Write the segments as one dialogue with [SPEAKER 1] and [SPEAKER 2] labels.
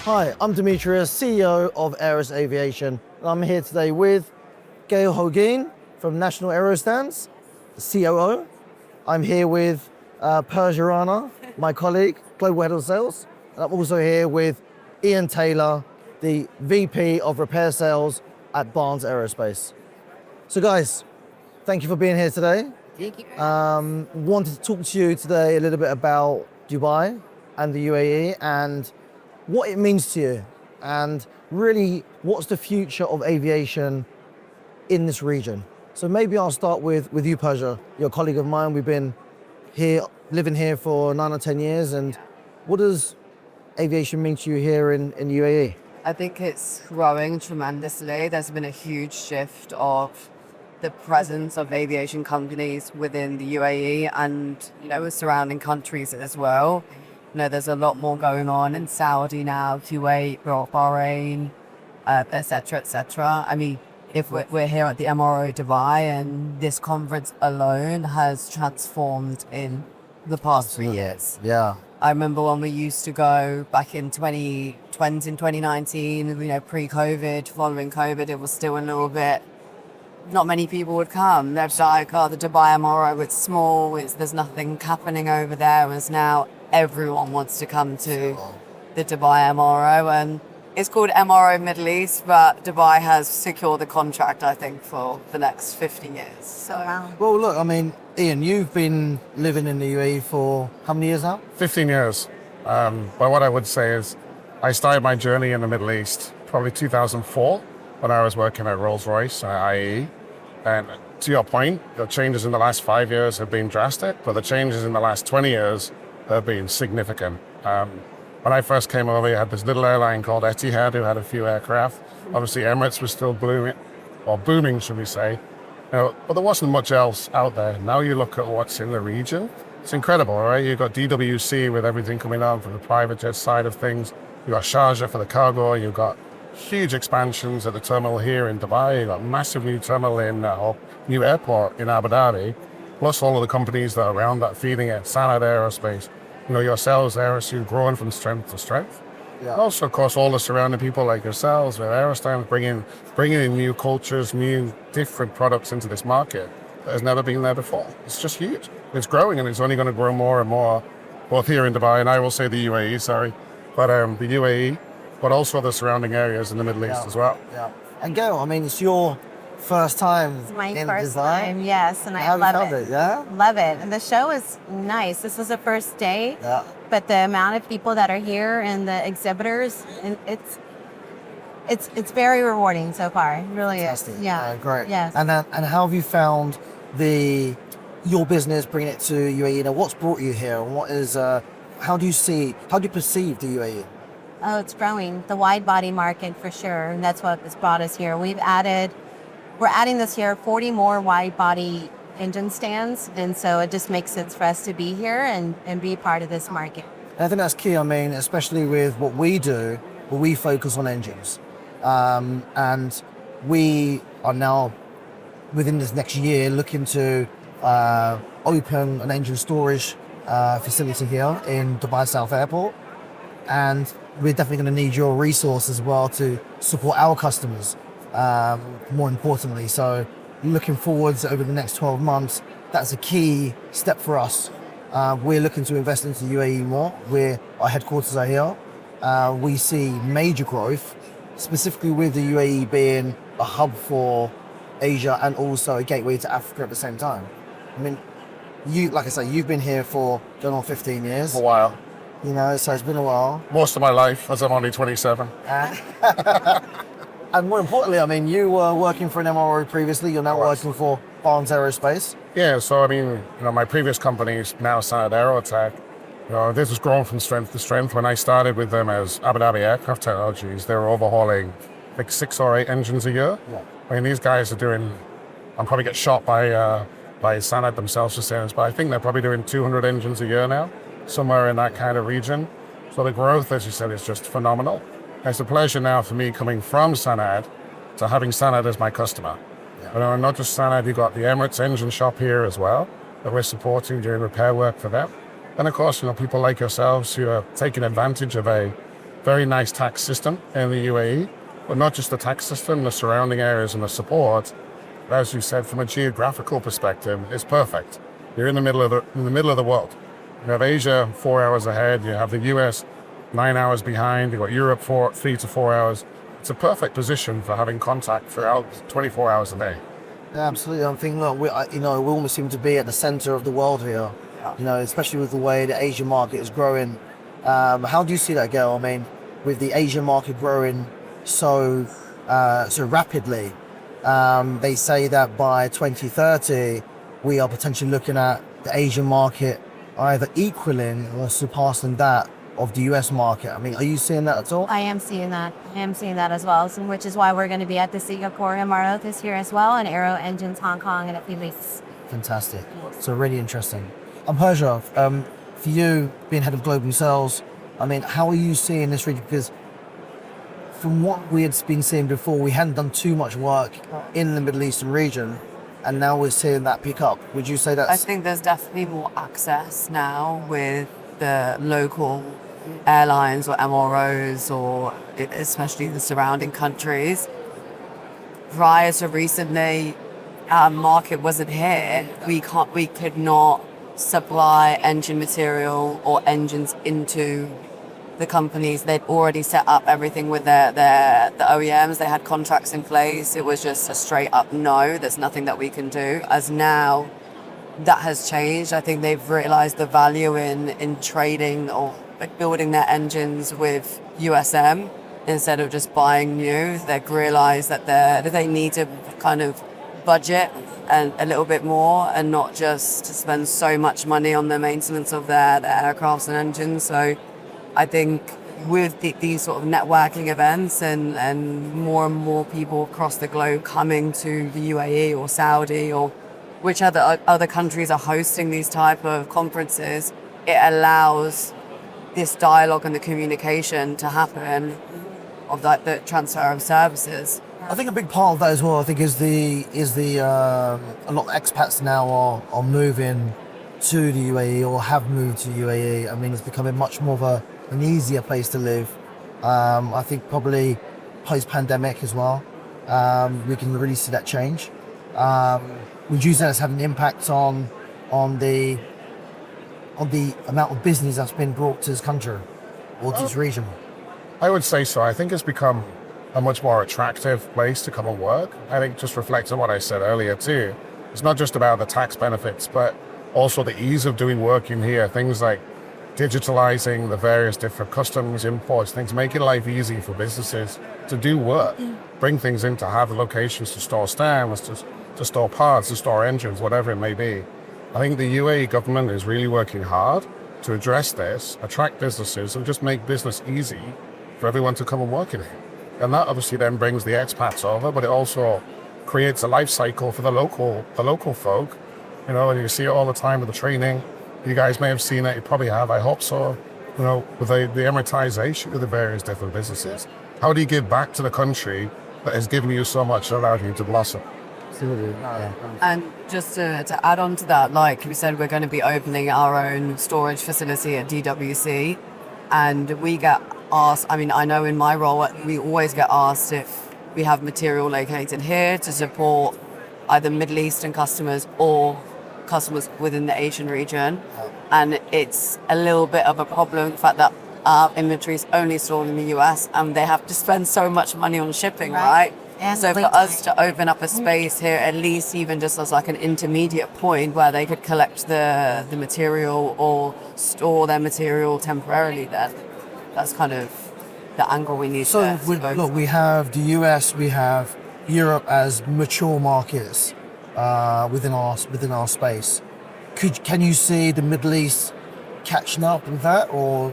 [SPEAKER 1] Hi, I'm Demetrios, CEO of Aeras Aviation. I'm here today with Gail Holguin from National Aero Stands, the COO. I'm here with Persia Rana, my colleague, Global Head of Sales. And I'm also here with Ian Taylor, the VP of Repair Sales at Barnes Aerospace. So guys, thank you for being here today.
[SPEAKER 2] Thank you.
[SPEAKER 1] Wanted to talk to you today a little bit about Dubai and the UAE and what it means to you, and really what's the future of aviation in this region. So maybe I'll start with you, Persia. You're a colleague of mine. We've been here, living here for 9 or 10 years. And what does aviation mean to you here in UAE?
[SPEAKER 2] I think it's growing tremendously. There's been a huge shift of the presence of aviation companies within the UAE and, surrounding countries as well. There's a lot more going on in Saudi now, Kuwait, Bahrain, et cetera, et cetera. I mean, if we're here at the MRO Dubai, and this conference alone has transformed in the past 3 years.
[SPEAKER 1] Yeah.
[SPEAKER 2] I remember when we used to go back in 2020 and 2019, pre-COVID, following COVID, it was still a little bit, not many people would come. They're like, oh, the Dubai MRO, it's small, there's nothing happening over there. Whereas now everyone wants to come to the Dubai MRO, and it's called MRO Middle East, but Dubai has secured the contract, I think, for the next 50 years. So,
[SPEAKER 1] Well, look, I mean, Ian, you've been living in the UAE for how many years now?
[SPEAKER 3] 15 years. But what I would say is I started my journey in the Middle East probably 2004 when I was working at Rolls-Royce at IAE. And to your point, the changes in the last 5 years have been drastic, but the changes in the last 20 years have been significant. When I first came over, you had this little airline called Etihad who had a few aircraft. Obviously, Emirates was still booming, should we say. But there wasn't much else out there. Now you look at what's in the region, it's incredible, right? You've got DWC with everything coming on from the private jet side of things. You've got Sharjah for the cargo. You've got huge expansions at the terminal here in Dubai. You've got a massive new terminal or new airport in Abu Dhabi, plus all of the companies that are around that feeding it, Sanad Aerospace. Yourselves, Aeros, you've grown from strength to strength. Yeah. Also, of course, all the surrounding people like yourselves with Aero Stands bringing in new cultures, new different products into this market that has never been there before. It's just huge. It's growing, and it's only going to grow more and more, both here in Dubai, and I will say the UAE, but the UAE, but also the surrounding areas in the Middle East as well.
[SPEAKER 1] Yeah. And Gail, I mean, it's your first time
[SPEAKER 4] It's my
[SPEAKER 1] in
[SPEAKER 4] first
[SPEAKER 1] Dubai.
[SPEAKER 4] time, yes, and I
[SPEAKER 1] How
[SPEAKER 4] love
[SPEAKER 1] have you
[SPEAKER 4] it.
[SPEAKER 1] found it, yeah?
[SPEAKER 4] Love it. And the show is nice. This is the first day,
[SPEAKER 1] Yeah.
[SPEAKER 4] but the amount of people that are here and the exhibitors, and it's very rewarding so far. It really
[SPEAKER 1] Fantastic.
[SPEAKER 4] is. Yeah.
[SPEAKER 1] Great.
[SPEAKER 4] Yes.
[SPEAKER 1] And how have you found your business bringing it to UAE? What's brought you here? And what is how do you perceive the UAE?
[SPEAKER 4] Oh, it's growing. The wide body market for sure. And that's what has brought us here. We're adding this year 40 more wide body engine stands. And so it just makes sense for us to be here and be part of this market.
[SPEAKER 1] And I think that's key. I mean, especially with what we do, where we focus on engines. And we are now, within this next year, looking to open an engine storage facility here in Dubai South Airport. And we're definitely going to need your resource as well to support our customers, more importantly. So looking forward to over the next 12 months, that's a key step for us. We're looking to invest into UAE more. Our headquarters are here. We see major growth, specifically with the UAE being a hub for Asia and also a gateway to Africa at the same time. I mean, like I say, you've been here for, 15 years.
[SPEAKER 3] For a while.
[SPEAKER 1] So it's been a while.
[SPEAKER 3] Most of my life, as I'm only 27.
[SPEAKER 1] And more importantly, I mean, you were working for an MRO previously. You're now working for Barnes Aerospace.
[SPEAKER 3] Yeah, so I mean, my previous companies, now Sanad Aerotech, this has grown from strength to strength. When I started with them as Abu Dhabi Aircraft Technologies, they were overhauling like 6 or 8 engines a year. Yeah. I mean, these guys are doing, I'll probably get shot by Sanad themselves for saying this, but I think they're probably doing 200 engines a year now, somewhere in that kind of region. So the growth, as you said, is just phenomenal. It's a pleasure now for me coming from Sanad to having Sanad as my customer. Yeah. Not just Sanad, you've got the Emirates engine shop here as well that we're supporting, doing repair work for them. And of course, people like yourselves who are taking advantage of a very nice tax system in the UAE, but not just the tax system, the surrounding areas and the support. As you said, from a geographical perspective, it's perfect. You're in the middle of the world. You have Asia 4 hours ahead. You have the US 9 hours behind. You've got Europe 3 to 4 hours. It's a perfect position for having contact throughout 24 hours a day.
[SPEAKER 1] Yeah, absolutely. I'm thinking, look, we almost seem to be at the center of the world here. Especially with the way the Asian market is growing. How do you see that, Gail? I mean, with the Asian market growing so rapidly, they say that by 2030, we are potentially looking at the Asian market either equaling or surpassing that of the US market. I mean, are you seeing that at all?
[SPEAKER 4] I am seeing that. I am seeing that as well, so, which is why we're going to be at the Singapore MRO this year as well, and Aero Engines Hong Kong in a few weeks.
[SPEAKER 1] Fantastic. So really interesting. Persia, for you being head of global sales, I mean, how are you seeing this region? Because from what we had been seeing before, we hadn't done too much work in the Middle Eastern region, and now we're seeing that pick up. Would you say that's...
[SPEAKER 2] I think there's definitely more access now with the local airlines or MROs, or especially the surrounding countries. Prior to recently, our market wasn't here. We could not supply engine material or engines into the companies. They'd already set up everything with the OEMs. They had contracts in place. It was just a straight up no. There's nothing that we can do. As now, that has changed. I think they've realized the value in trading or building their engines with USM instead of just buying new. They've realized that they need to kind of budget and a little bit more and not just spend so much money on the maintenance of their aircrafts and engines. So I think with these sort of networking events and more people across the globe coming to the UAE or Saudi or which other countries are hosting these type of conferences, it allows this dialogue and the communication to happen of the transfer of services.
[SPEAKER 1] I think a big part of that as well, I think, is the a lot of expats now are moving to the UAE or have moved to UAE. I mean, it's becoming much more of an easier place to live. I think probably post-pandemic as well, we can really see that change. Would you say that's had an impact on the amount of business that's been brought to this country or to this region?
[SPEAKER 3] I would say so. I think it's become a much more attractive place to come and work. I think just reflects on what I said earlier too. It's not just about the tax benefits, but also the ease of doing work in here. Things like digitalizing the various different customs, imports, things, making life easy for businesses to do work, bring things in, to have locations to store stamps, to store parts, to store engines, whatever it may be. I think the UAE government is really working hard to address this, attract businesses, and just make business easy for everyone to come and work in here. And that obviously then brings the expats over, but it also creates a life cycle for the local folk. You know, and you see it all the time with the training. You guys may have seen it, you probably have, I hope so. You know, with the amortization of the various different businesses. How do you give back to the country that has given you so much and allowed you to blossom?
[SPEAKER 2] And just to add on to that, like we said, we're going to be opening our own storage facility at DWC, and we get asked, I mean, I know in my role, we always get asked if we have material located here to support either Middle Eastern customers or customers within the Asian region. And it's a little bit of a problem, the fact that our inventory is only stored in the US and they have to spend so much money on shipping, right? So for us to open up a space here, at least even just as like an intermediate point where they could collect the material or store their material temporarily, then that's kind of the angle we need.
[SPEAKER 1] So look, we have the US, we have Europe as mature markets within our space. Can you see the Middle East catching up with that or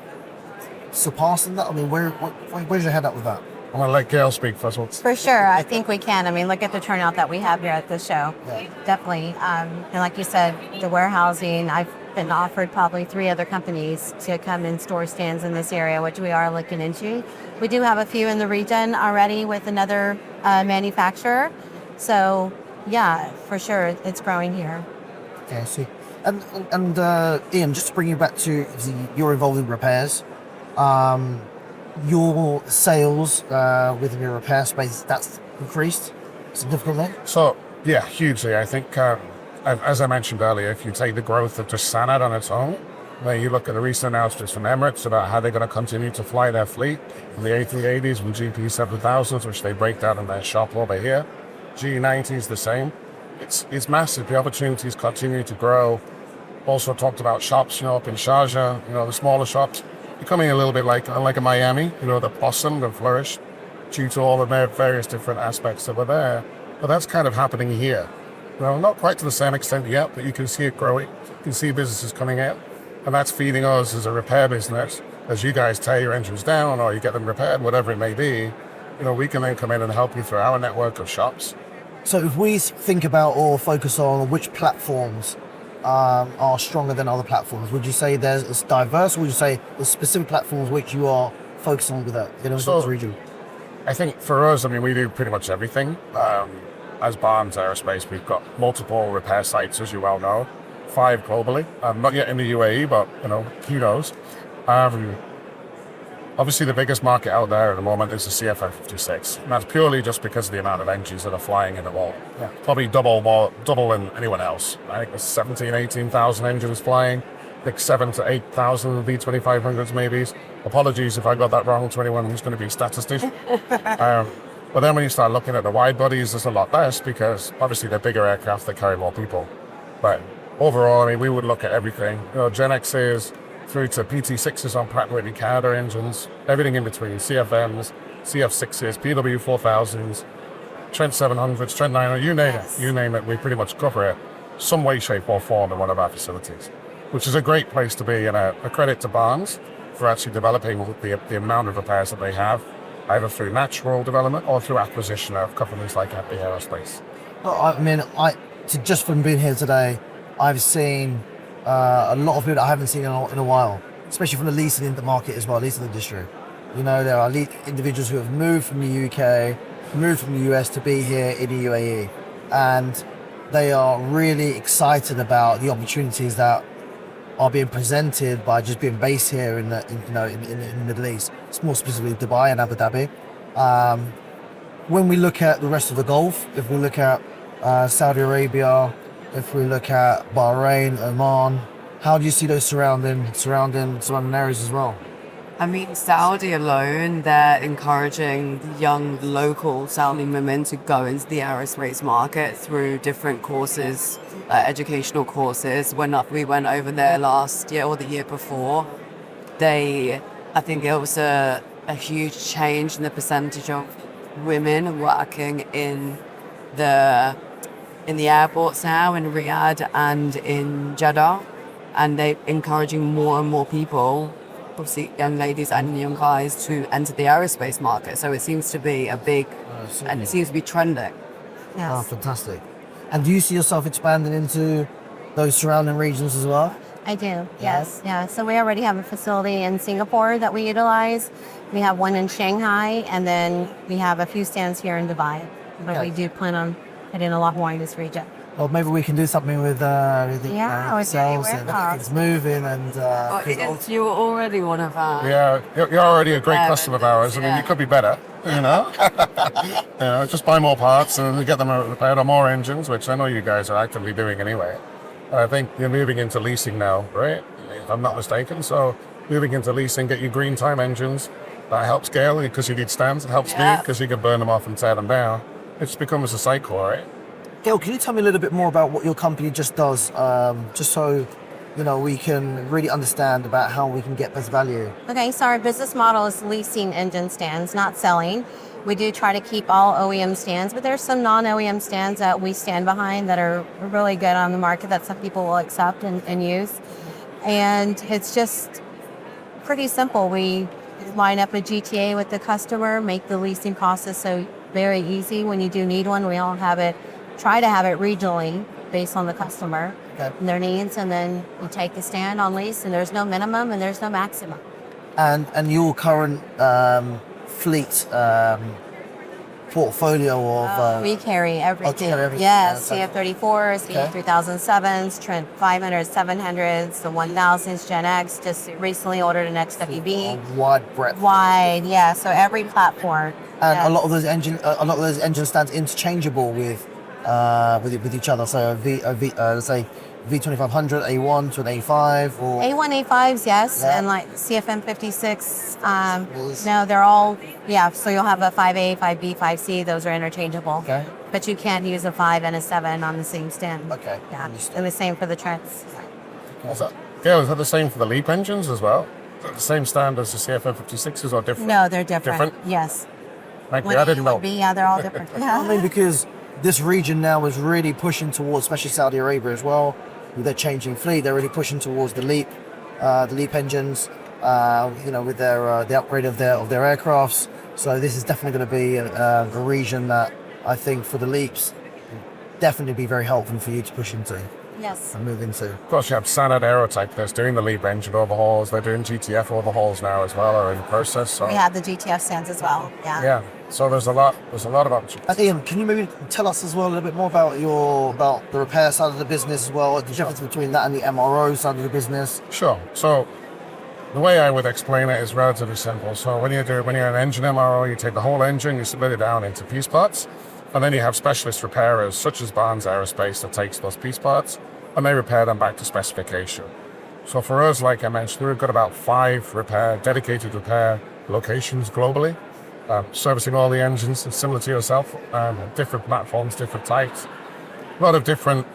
[SPEAKER 1] surpassing that? I mean, where's your head at with that?
[SPEAKER 3] I'm going to let Gail speak first.
[SPEAKER 4] For sure, I think we can. I mean, look at the turnout that we have here at the show.
[SPEAKER 1] Yeah.
[SPEAKER 4] Definitely. And like you said, the warehousing, I've been offered probably 3 other companies to come and store stands in this area, which we are looking into. We do have a few in the region already with another manufacturer. So yeah, for sure, it's growing here.
[SPEAKER 1] Okay, I see. And Ian, just to bring you back to you're involved in repairs. your sales within your repair space, that's increased significantly?
[SPEAKER 3] So, yeah, hugely. I think, as I mentioned earlier, if you take the growth of just Sanad on its own, then you look at the recent announcements from Emirates about how they're going to continue to fly their fleet, the A380s and GP7000s, which they break down in their shop over here. G90s the same. It's massive. The opportunities continue to grow. Also talked about shops, up in Sharjah, the smaller shops, becoming a little bit like a Miami, that blossomed and flourished due to all the various different aspects that were there. But that's kind of happening here. Not quite to the same extent yet, but you can see it growing. You can see businesses coming out, and that's feeding us as a repair business. As you guys tear your engines down or you get them repaired, whatever it may be, we can then come in and help you through our network of shops.
[SPEAKER 1] So if we think about or focus on which platforms are stronger than other platforms, would you say it's diverse, or would you say there's specific platforms which you are focused on with that this region?
[SPEAKER 3] I think for us, we do pretty much everything. As Barnes Aerospace, we've got multiple repair sites, as you well know, 5 globally. Not yet in the UAE, but who knows? Obviously, the biggest market out there at the moment is the CFM56, and that's purely just because of the amount of engines that are flying in the wall.
[SPEAKER 1] Yeah.
[SPEAKER 3] Probably double than anyone else. I think there's 17,000, 18,000 engines flying. I think 7,000 to 8,000 V2500s maybe. Apologies if I got that wrong to anyone who's going to be a statistician. But then when you start looking at the wide bodies, there's a lot less because obviously they're bigger aircraft that carry more people. But overall, we would look at everything. Gen X's through to PT6s on Pratt & Whitney Canada engines, everything in between, CFMs, CF6s, PW4000s, Trent 700s, Trent 900, you name it, we pretty much cover it some way, shape or form in one of our facilities, which is a great place to be, and a credit to Barnes for actually developing the amount of repairs that they have, either through natural development or through acquisition of companies like the Aerospace.
[SPEAKER 1] Well, just from being here today, I've seen a lot of people that I haven't seen in a while, especially from the leasing market as well, leasing industry. There are individuals who have moved from the UK, moved from the US to be here in the UAE, and they are really excited about the opportunities that are being presented by just being based here in the Middle East. It's more specifically Dubai and Abu Dhabi. When we look at the rest of the Gulf, if we look at Saudi Arabia, if we look at Bahrain, Oman, how do you see those surrounding areas as well?
[SPEAKER 2] Saudi alone, they're encouraging young local Saudi women to go into the aerospace market through different courses, educational courses. When we went over there last year or the year before, I think it was a huge change in the percentage of women working in the airports now in Riyadh and in Jeddah, and they're encouraging more and more people, obviously young ladies and young guys, to enter the aerospace market. So it seems to be and it seems to be trending.
[SPEAKER 4] Yes.
[SPEAKER 1] Oh, fantastic. And do you see yourself expanding into those surrounding regions as well?
[SPEAKER 4] I do, yes. Yeah. So we already have a facility in Singapore that we utilize. We have one in Shanghai, and then we have a few stands here in Dubai. But we do plan on putting a lot more in this region.
[SPEAKER 1] Well, maybe we can do something with sales and things moving and...
[SPEAKER 2] You're already one of our...
[SPEAKER 3] Yeah, you're already a great customer of ours. You could be better, just buy more parts and get them repaired, or more engines, which I know you guys are actively doing anyway. I think you're moving into leasing now, right? If I'm not mistaken. So moving into leasing, get you green time engines. That helps Gail because you need stands. It helps me because you can burn them off and tear them down. It just becomes a cycle, right?
[SPEAKER 1] Gail, can you tell me a little bit more about what your company just does, just so we can really understand about how we can get best value?
[SPEAKER 4] Okay, so our business model is leasing engine stands, not selling. We do try to keep all OEM stands, but there's some non-OEM stands that we stand behind that are really good on the market that some people will accept and use. And it's just pretty simple. We line up a GTA with the customer, make the leasing process so very easy. When you do need one, we all try to have it regionally based on the customer and their needs, and then you take the stand on lease, and there's no minimum and there's no maximum.
[SPEAKER 1] And your current fleet portfolio of?
[SPEAKER 4] We carry everything.
[SPEAKER 1] carry everything.
[SPEAKER 4] Yes,
[SPEAKER 1] Yeah,
[SPEAKER 4] CF34s, CF3007s, Trent 500s, 700s, the 1000s, Gen X. Just recently ordered an XWB.
[SPEAKER 1] A wide breadth.
[SPEAKER 4] Wide, yeah. So every platform.
[SPEAKER 1] And
[SPEAKER 4] yes.
[SPEAKER 1] a lot of those engine stands interchangeable with each other. So let's say V2500 A1 to an A5 or
[SPEAKER 4] A1, A5s, yes,
[SPEAKER 1] Yeah.
[SPEAKER 4] and like CFM 56.
[SPEAKER 1] Yes.
[SPEAKER 4] No, they're all, yeah. So you'll have a 5A, 5B, 5C. Those are interchangeable.
[SPEAKER 1] Okay.
[SPEAKER 4] But you can't use a 5 and a 7 on the same stand.
[SPEAKER 1] Okay.
[SPEAKER 4] Yeah.
[SPEAKER 1] Understood.
[SPEAKER 4] And the same for the Trents.
[SPEAKER 3] Is that the same for the LEAP engines as well? Is that the same stand as the CFM56s or different?
[SPEAKER 4] No, they're different.
[SPEAKER 3] Different?
[SPEAKER 4] Yes.
[SPEAKER 3] Thank you. I didn't know.
[SPEAKER 4] B, yeah, they're all different.
[SPEAKER 1] I mean, because this region now is really pushing towards, especially Saudi Arabia as well, with their changing fleet. They're really pushing towards the LEAP engines. With the upgrade of their aircrafts. So this is definitely going to be a region that I think for the LEAPs definitely be very helpful for you to push into
[SPEAKER 4] Yes.
[SPEAKER 1] and move into.
[SPEAKER 3] Of course, you have Sanad Aerotype that's doing the LEAP engine overhauls. They're doing GTF overhauls now as well, or in process. So
[SPEAKER 4] We have the GTF stands as well. Yeah.
[SPEAKER 3] yeah, so there's a lot of options.
[SPEAKER 1] And Ian, can you maybe tell us as well a little bit more about the repair side of the business as well, the difference between that and the MRO side of the business?
[SPEAKER 3] Sure. So the way I would explain it is relatively simple. So when you're an engine MRO, you take the whole engine, you split it down into piece parts, and then you have specialist repairers such as Barnes Aerospace that takes those piece parts and they repair them back to specification. So for us, like I mentioned, we've got about 5 dedicated repair locations globally, servicing all the engines, similar to yourself, different platforms, different types. A lot of different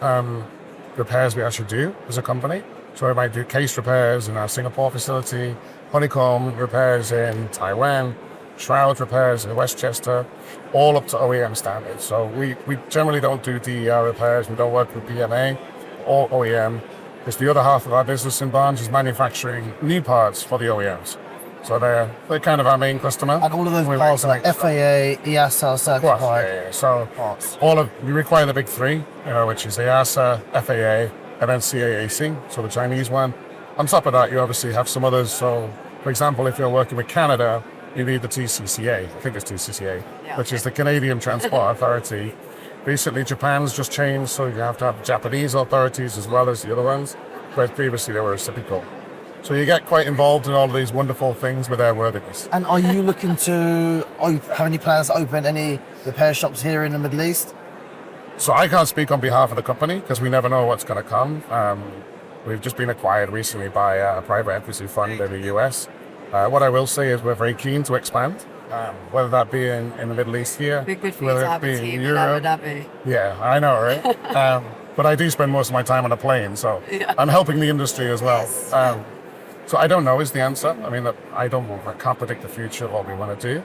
[SPEAKER 3] repairs we actually do as a company. So we might do case repairs in our Singapore facility, honeycomb repairs in Taiwan, shroud repairs in Westchester, all up to OEM standards. So we generally don't do DER repairs, we don't work with PMA or OEM. Because the other half of our business in Barnes is manufacturing new parts for the OEMs. So they're kind of our main customer.
[SPEAKER 1] And all of those
[SPEAKER 3] We
[SPEAKER 1] parts are like
[SPEAKER 3] make stuff.
[SPEAKER 1] FAA, EASA certified
[SPEAKER 3] Yeah. So
[SPEAKER 1] parts.
[SPEAKER 3] we require the big 3, which is EASA, FAA, and then CAAC, so the Chinese one. On top of that, you obviously have some others. So, for example, if you're working with Canada, you need the TCCA. I think it's TCCA, which is the Canadian Transport Authority. Recently, Japan's just changed, so you have to have Japanese authorities as well as the other ones, whereas previously they were reciprocal. So you get quite involved in all of these wonderful things with airworthiness.
[SPEAKER 1] And are you looking to have any plans to open any repair shops here in the Middle East?
[SPEAKER 3] So I can't speak on behalf of the company because we never know what's going to come. We've just been acquired recently by a private equity fund in the US. What I will say is we're very keen to expand, whether that be in the Middle East here,
[SPEAKER 2] It'd be good for you
[SPEAKER 3] whether
[SPEAKER 2] to
[SPEAKER 3] it
[SPEAKER 2] have
[SPEAKER 3] be
[SPEAKER 2] a
[SPEAKER 3] in
[SPEAKER 2] team in
[SPEAKER 3] Europe.
[SPEAKER 2] Abu Dhabi.
[SPEAKER 3] Yeah, I know, right? But I do spend most of my time on a plane, so
[SPEAKER 2] Yeah.
[SPEAKER 3] I'm helping the industry as well. So I don't know is the answer. I mean, I can't predict the future of what we want to do.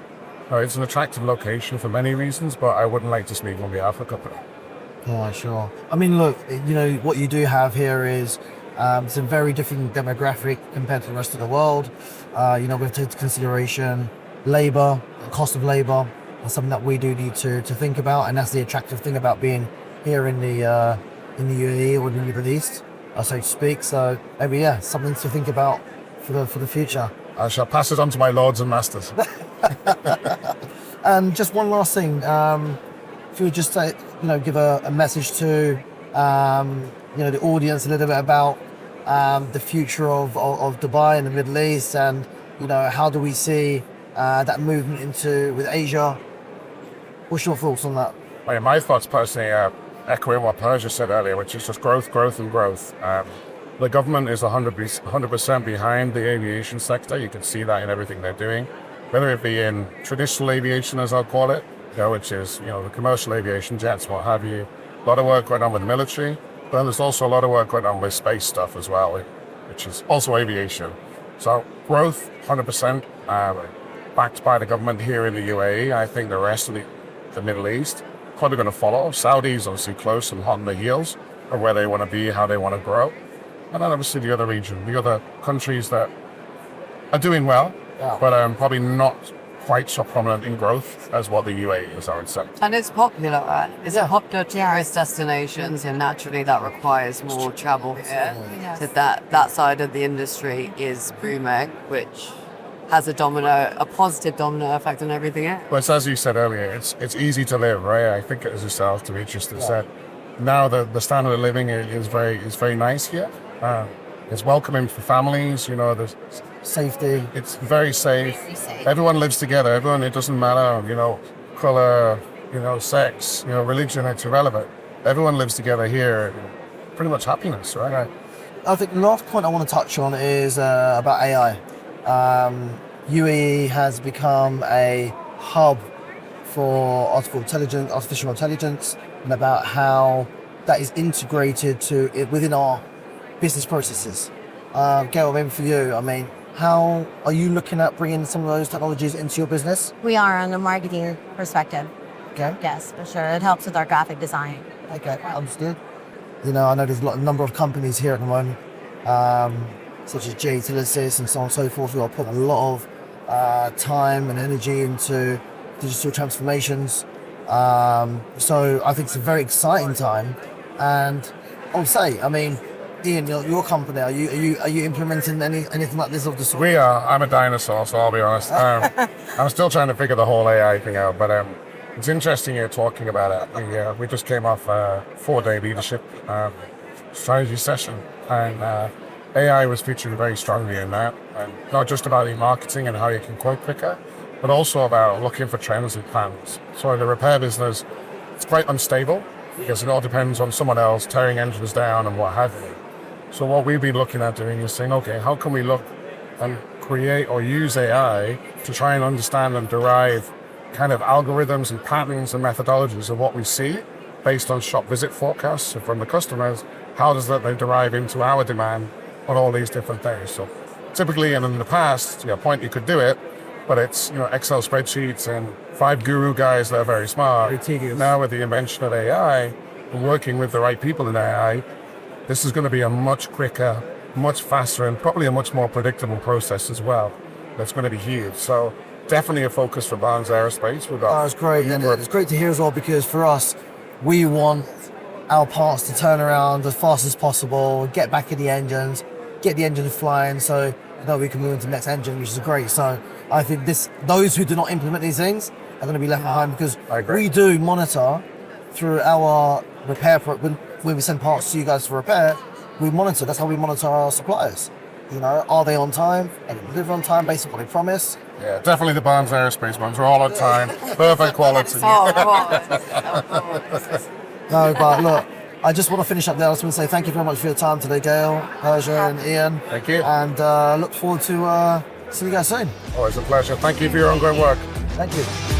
[SPEAKER 3] It's an attractive location for many reasons, but I wouldn't like to speak on behalf of the company.
[SPEAKER 1] Yeah, sure. I mean, look, what you do have here is some very different demographic compared to the rest of the world. We have to take into consideration labor, the cost of labor. That's something that we do need to think about, and that's the attractive thing about being here in the UAE or the Middle East, so to speak. So maybe something to think about for the future.
[SPEAKER 3] I shall pass it on to my lords and masters.
[SPEAKER 1] And just one last thing, if you would just say, give a message to the audience a little bit about the future of Dubai and the Middle East, and how do we see that movement with Asia? What's your thoughts on that?
[SPEAKER 3] My thoughts personally echoing what Persia said earlier, which is just growth, growth, and growth. The government is 100% behind the aviation sector. You can see that in everything they're doing, whether it be in traditional aviation, as I'll call it, which is the commercial aviation, jets, what have you. A lot of work going on with the military, but then there's also a lot of work going on with space stuff as well, which is also aviation. So growth, 100%, backed by the government here in the UAE. I think the rest of the Middle East probably going to follow. Saudis obviously close and hot on the heels of where they want to be, how they want to grow. And then obviously the other region, the other countries that are doing well, but probably not quite so prominent in growth as what the UAE is, I would say.
[SPEAKER 2] And it's popular, right? It's a popular tourist destinations, and naturally that requires more travel here.
[SPEAKER 4] Yes.
[SPEAKER 2] So that side of the industry is booming, which has a positive domino effect on everything else.
[SPEAKER 3] But as you said earlier, it's easy to live, right? I think as yourself, Demetrios, that said, now the standard of living is very nice here. It's welcoming for families. You know, there's
[SPEAKER 1] Safety.
[SPEAKER 3] it's very safe.
[SPEAKER 4] Very safe.
[SPEAKER 3] Everyone lives together. Everyone, it doesn't matter, you know, color, you know, sex, you know, religion. It's irrelevant. Everyone lives together here. Pretty much happiness, right?
[SPEAKER 1] Right. I think the last point I want to touch on is about AI. UAE has become a hub for artificial intelligence, and about how that is integrated within our business processes. Gail, maybe for you, I mean, how are you looking at bringing some of those technologies into your business?
[SPEAKER 4] We are on the marketing perspective.
[SPEAKER 1] Okay.
[SPEAKER 4] Yes, for sure. It helps with our graphic design.
[SPEAKER 1] Okay, understood. You know, I know there's a number of companies here at the moment, such as J Telesis and so on and so forth, who are putting a lot of time and energy into digital transformations. So I think it's a very exciting time. And I would say, I mean, Ian, your company, are you implementing anything like this of the sort?
[SPEAKER 3] We are. I'm a dinosaur, so I'll be honest. I'm still trying to figure the whole AI thing out, but it's interesting you're talking about it. We just came off a 4-day leadership strategy session, and AI was featured very strongly in that. And not just about e-marketing and how you can quote quicker, but also about looking for trends and plans. So in the repair business, it's quite unstable because it all depends on someone else tearing engines down and what have you. So what we've been looking at doing is saying, okay, how can we look and create or use AI to try and understand and derive kind of algorithms and patterns and methodologies of what we see based on shop visit forecasts from the customers. How does that then derive into our demand on all these different things? So typically, and in the past, to your point, you could do it, but it's, you know, Excel spreadsheets and 5 guru guys that are very smart.
[SPEAKER 1] Very tedious.
[SPEAKER 3] Now with the invention of AI and working with the right people in AI, this is going to be a much quicker, much faster, and probably a much more predictable process as well. That's going to be huge. So definitely a focus for Barnes Aerospace. We've got.
[SPEAKER 1] Oh, it's great, and it's great to hear as well, because for us, we want our parts to turn around as fast as possible, get back in the engines, get the engine flying, so we can move into the next engine, which is great. So I think those who do not implement these things are going to be left behind, because we do monitor through our repair when we send parts to you guys for repair. We monitor. That's how we monitor our suppliers. You know, are they on time? Are they deliver on time based on what they promise?
[SPEAKER 3] Yeah, definitely the Barnes Aerospace ones are all on time, perfect quality.
[SPEAKER 1] No, but look, I just want to finish up there. I just want to say thank you very much for your time today, Gail, Persia, and Ian.
[SPEAKER 3] Thank you.
[SPEAKER 1] And look forward to seeing you guys soon.
[SPEAKER 3] Always a pleasure. Thank you for your ongoing work.
[SPEAKER 1] Thank you.